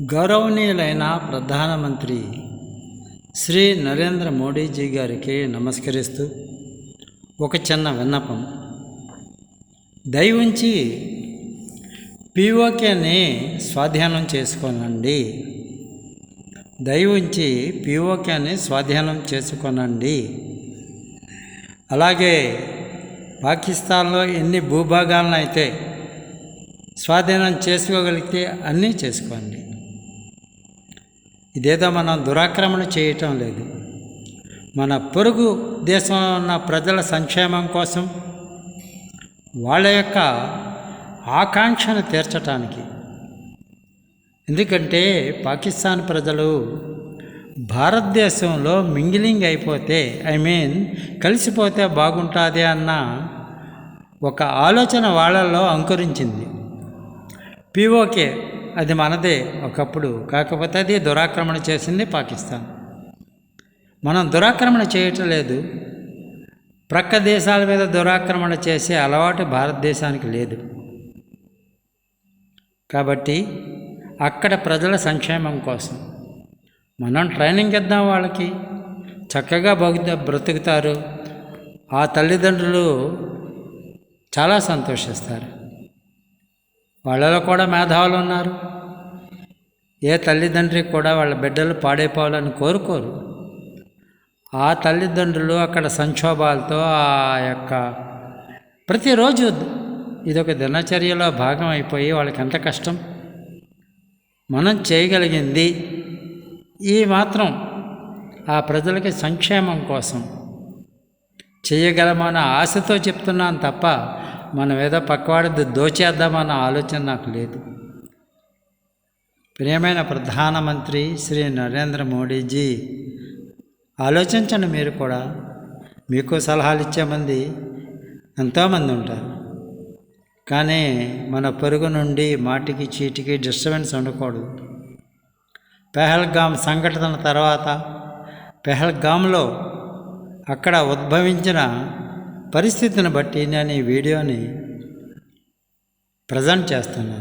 గౌరవనీయులైన ప్రధానమంత్రి శ్రీ నరేంద్ర మోడీజీ గారికి నమస్కరిస్తూ ఒక చిన్న విన్నపం. దయవుంచి పీఓకేని స్వాధీనం చేసుకోనండి. దయవుంచి పీఓకేని స్వాధీనం చేసుకోనండి. అలాగే పాకిస్తాన్లో ఎన్ని భూభాగాలను అయితే స్వాధీనం చేసుకోగలిగితే అన్నీ చేసుకోండి. ఇదేదో మనం దురాక్రమణ చేయటం లేదు. మన పొరుగు దేశంలో ఉన్న ప్రజల సంక్షేమం కోసం, వాళ్ళ యొక్క ఆకాంక్షను తీర్చటానికి. ఎందుకంటే పాకిస్తాన్ ప్రజలు భారతదేశంలో మింగిలింగ్ అయిపోతే, కలిసిపోతే బాగుంటుంది అన్న ఒక ఆలోచన వాళ్ళల్లో అంకురించింది. పీఓకే అది మనదే ఒకప్పుడు, కాకపోతే అది దురాక్రమణ చేసింది పాకిస్తాన్. మనం దురాక్రమణ చేయటం లేదు. ప్రక్క దేశాల మీద దురాక్రమణ చేసే అలవాటు భారతదేశానికి లేదు. కాబట్టి అక్కడ ప్రజల సంక్షేమం కోసం మనం ట్రైనింగ్ ఇద్దాం. వాళ్ళకి చక్కగా బ్రతుకుతారు. ఆ తల్లిదండ్రులు చాలా సంతోషిస్తారు. వాళ్ళలో కూడా మేధావులు ఉన్నారు. ఏ తల్లిదండ్రికి కూడా వాళ్ళ బిడ్డలు పాడైపోవాలని కోరుకోరు. ఆ తల్లిదండ్రులు అక్కడ సంక్షోభాలతో ఆ యొక్క ప్రతిరోజు ఇదొక దినచర్యలో భాగం అయిపోయి వాళ్ళకి ఎంత కష్టం. మనం చేయగలిగింది ఈ మాత్రం ఆ ప్రజలకి సంక్షేమం కోసం చేయగలమన్న ఆశతో చెప్తున్నాను తప్ప మనం ఏదో పక్కవాడిది దోచేద్దామన్న ఆలోచన నాకు లేదు. ప్రియమైన ప్రధానమంత్రి శ్రీ నరేంద్ర మోడీజీ, ఆలోచించండి. మీరు కూడా, మీకు సలహాలు ఇచ్చే మంది ఎంతోమంది ఉంటారు. కానీ మన పొరుగు నుండి మాటికి చీటికి డిస్టర్బెన్స్ ఉండకూడదు. పెహల్గాం సంఘటన తర్వాత పెహల్గాంలో అక్కడ ఉద్భవించిన పరిస్థితిని బట్టి నేను ఈ వీడియోని ప్రజెంట్ చేస్తున్నాను.